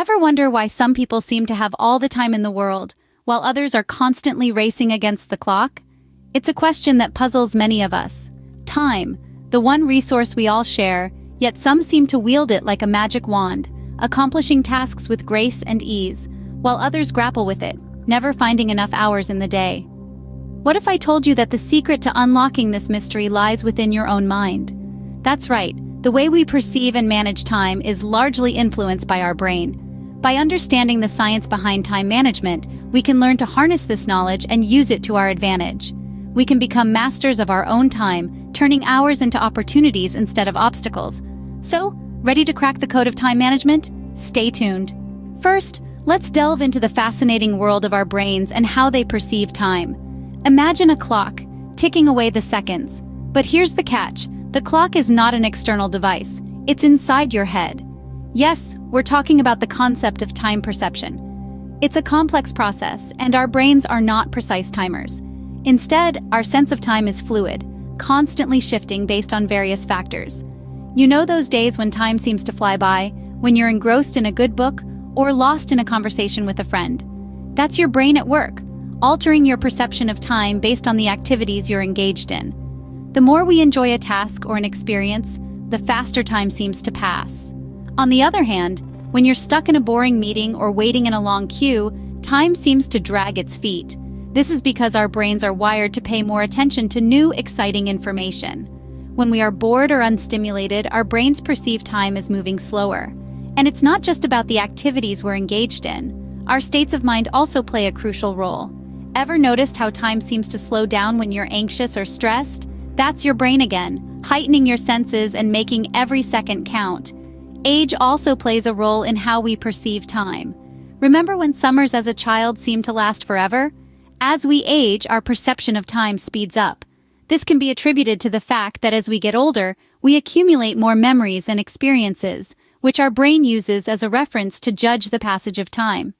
Ever wonder why some people seem to have all the time in the world, while others are constantly racing against the clock? It's a question that puzzles many of us. Time, the one resource we all share, yet some seem to wield it like a magic wand, accomplishing tasks with grace and ease, while others grapple with it, never finding enough hours in the day. What if I told you that the secret to unlocking this mystery lies within your own mind? That's right, the way we perceive and manage time is largely influenced by our brain. By understanding the science behind time management, we can learn to harness this knowledge and use it to our advantage. We can become masters of our own time, turning hours into opportunities instead of obstacles. So, ready to crack the code of time management? Stay tuned. First, let's delve into the fascinating world of our brains and how they perceive time. Imagine a clock, ticking away the seconds. But here's the catch. The clock is not an external device. It's inside your head. Yes, we're talking about the concept of time perception. It's a complex process, and our brains are not precise timers. Instead, our sense of time is fluid, constantly shifting based on various factors. You know those days when time seems to fly by, when you're engrossed in a good book or lost in a conversation with a friend? That's your brain at work, altering your perception of time based on the activities you're engaged in. The more we enjoy a task or an experience, the faster time seems to pass. On the other hand, when you're stuck in a boring meeting or waiting in a long queue, time seems to drag its feet. This is because our brains are wired to pay more attention to new, exciting information. When we are bored or unstimulated, our brains perceive time as moving slower. And it's not just about the activities we're engaged in. Our states of mind also play a crucial role. Ever noticed how time seems to slow down when you're anxious or stressed? That's your brain again, heightening your senses and making every second count. Age also plays a role in how we perceive time. Remember when summers as a child seemed to last forever? As we age, our perception of time speeds up. This can be attributed to the fact that as we get older, we accumulate more memories and experiences, which our brain uses as a reference to judge the passage of time.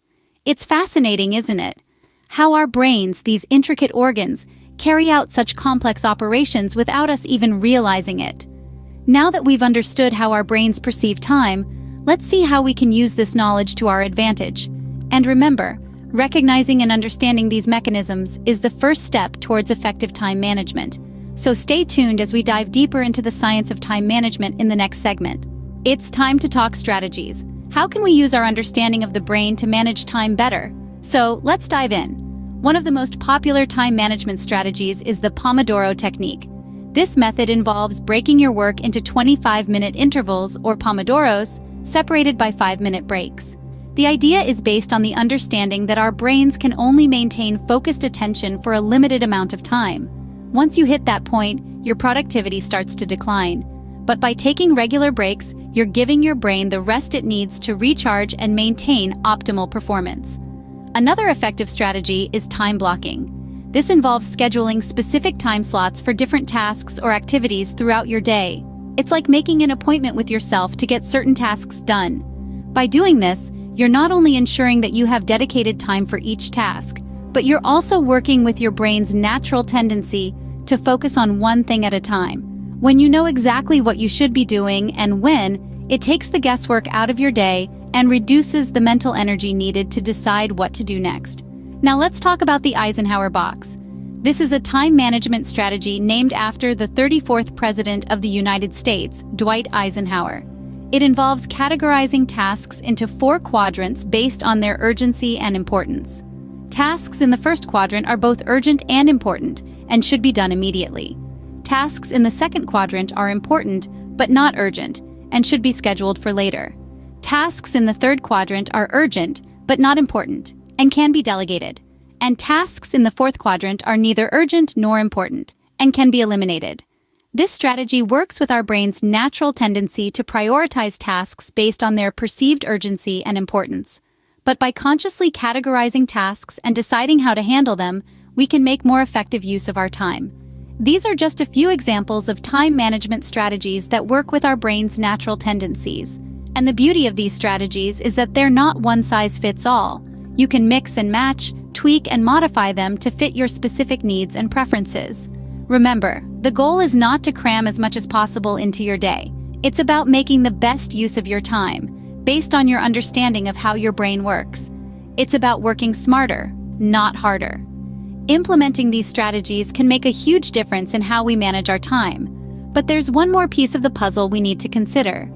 It's fascinating, isn't it? How our brains, these intricate organs, carry out such complex operations without us even realizing it. Now that we've understood how our brains perceive time, let's see how we can use this knowledge to our advantage. And remember, recognizing and understanding these mechanisms is the first step towards effective time management. So stay tuned as we dive deeper into the science of time management in the next segment. It's time to talk strategies. How can we use our understanding of the brain to manage time better? So let's dive in. One of the most popular time management strategies is the Pomodoro technique. This method involves breaking your work into 25-minute intervals or Pomodoros, separated by 5-minute breaks. The idea is based on the understanding that our brains can only maintain focused attention for a limited amount of time. Once you hit that point, your productivity starts to decline. But by taking regular breaks, you're giving your brain the rest it needs to recharge and maintain optimal performance. Another effective strategy is time blocking. This involves scheduling specific time slots for different tasks or activities throughout your day. It's like making an appointment with yourself to get certain tasks done. By doing this, you're not only ensuring that you have dedicated time for each task, but you're also working with your brain's natural tendency to focus on one thing at a time. When you know exactly what you should be doing and when, it takes the guesswork out of your day and reduces the mental energy needed to decide what to do next. Now let's talk about the Eisenhower box. This is a time management strategy named after the 34th President of the United States, Dwight Eisenhower. It involves categorizing tasks into 4 quadrants based on their urgency and importance. Tasks in the first quadrant are both urgent and important and should be done immediately. Tasks in the second quadrant are important but not urgent and should be scheduled for later. Tasks in the third quadrant are urgent but not important and can be delegated. And tasks in the fourth quadrant are neither urgent nor important and can be eliminated. This strategy works with our brain's natural tendency to prioritize tasks based on their perceived urgency and importance. But by consciously categorizing tasks and deciding how to handle them, we can make more effective use of our time. These are just a few examples of time management strategies that work with our brain's natural tendencies. And the beauty of these strategies is that they're not one size fits all. You can mix and match, tweak and modify them to fit your specific needs and preferences. Remember, the goal is not to cram as much as possible into your day. It's about making the best use of your time. based on your understanding of how your brain works. It's about working smarter, not harder. Implementing these strategies can make a huge difference in how we manage our time. But there's one more piece of the puzzle we need to consider.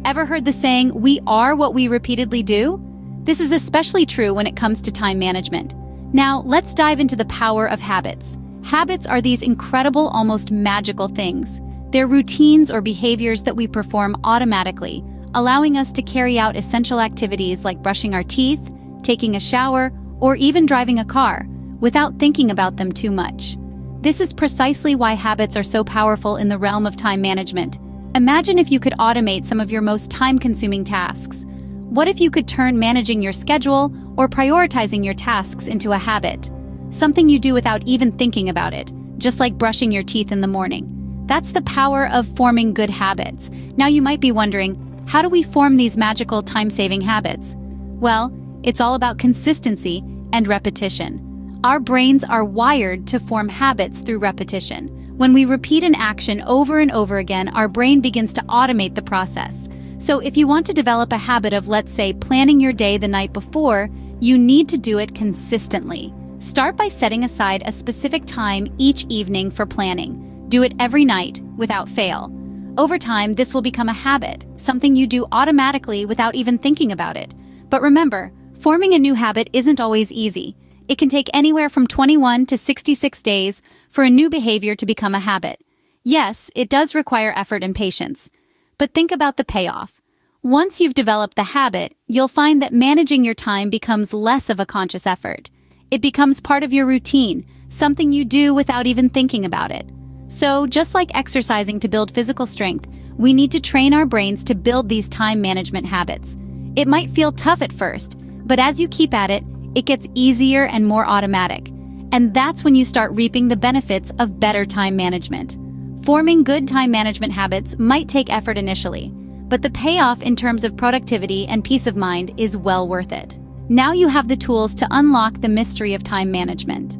Ever heard the saying, "We are what we repeatedly do"? This is especially true when it comes to time management. Now, let's dive into the power of habits. Habits are these incredible, almost magical things. They're routines or behaviors that we perform automatically, allowing us to carry out essential activities like brushing our teeth, taking a shower, or even driving a car, without thinking about them too much. This is precisely why habits are so powerful in the realm of time management. Imagine if you could automate some of your most time-consuming tasks. What if you could turn managing your schedule or prioritizing your tasks into a habit? Something you do without even thinking about it, just like brushing your teeth in the morning. That's the power of forming good habits. Now you might be wondering, how do we form these magical time-saving habits? Well, it's all about consistency and repetition. Our brains are wired to form habits through repetition. When we repeat an action over and over again, our brain begins to automate the process. So if you want to develop a habit of, let's say, planning your day the night before, you need to do it consistently. Start by setting aside a specific time each evening for planning. Do it every night, without fail. Over time, this will become a habit, something you do automatically without even thinking about it. But remember, forming a new habit isn't always easy. It can take anywhere from 21 to 66 days for a new behavior to become a habit. Yes, it does require effort and patience. But think about the payoff. Once you've developed the habit, you'll find that managing your time becomes less of a conscious effort. It becomes part of your routine, something you do without even thinking about it. So, just like exercising to build physical strength, we need to train our brains to build these time management habits. It might feel tough at first, but as you keep at it, it gets easier and more automatic. And that's when you start reaping the benefits of better time management. Forming good time management habits might take effort initially, but the payoff in terms of productivity and peace of mind is well worth it. Now you have the tools to unlock the mystery of time management.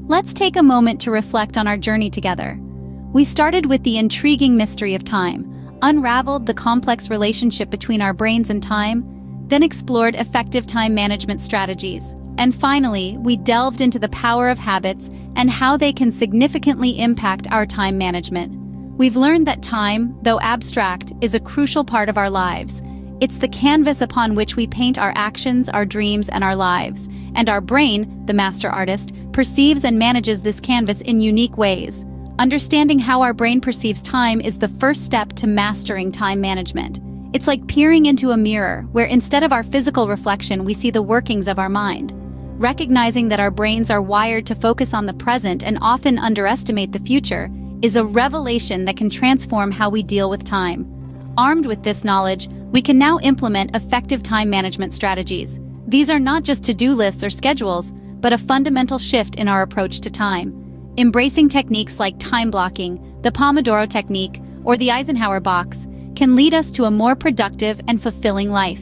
Let's take a moment to reflect on our journey together. We started with the intriguing mystery of time, unraveled the complex relationship between our brains and time, then explored effective time management strategies. And finally, we delved into the power of habits and how they can significantly impact our time management. We've learned that time, though abstract, is a crucial part of our lives. It's the canvas upon which we paint our actions, our dreams, and our lives. And our brain, the master artist, perceives and manages this canvas in unique ways. Understanding how our brain perceives time is the first step to mastering time management. It's like peering into a mirror, where instead of our physical reflection, we see the workings of our mind. Recognizing that our brains are wired to focus on the present and often underestimate the future is a revelation that can transform how we deal with time. Armed with this knowledge, we can now implement effective time management strategies. These are not just to-do lists or schedules, but a fundamental shift in our approach to time. Embracing techniques like time blocking, the Pomodoro technique, or the Eisenhower box can lead us to a more productive and fulfilling life.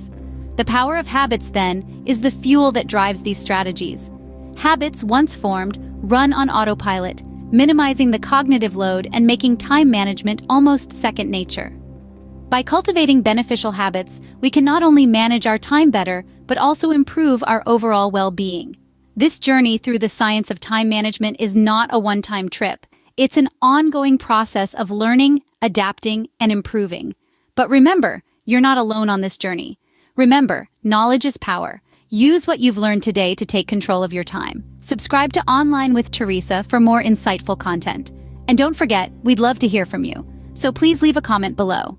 The power of habits, then, is the fuel that drives these strategies. Habits, once formed, run on autopilot, minimizing the cognitive load and making time management almost second nature. By cultivating beneficial habits, we can not only manage our time better, but also improve our overall well-being. This journey through the science of time management is not a one-time trip. It's an ongoing process of learning, adapting, and improving. But remember, you're not alone on this journey. Remember, knowledge is power. Use what you've learned today to take control of your time. Subscribe to Online with Teresa for more insightful content. And don't forget, we'd love to hear from you. So please leave a comment below.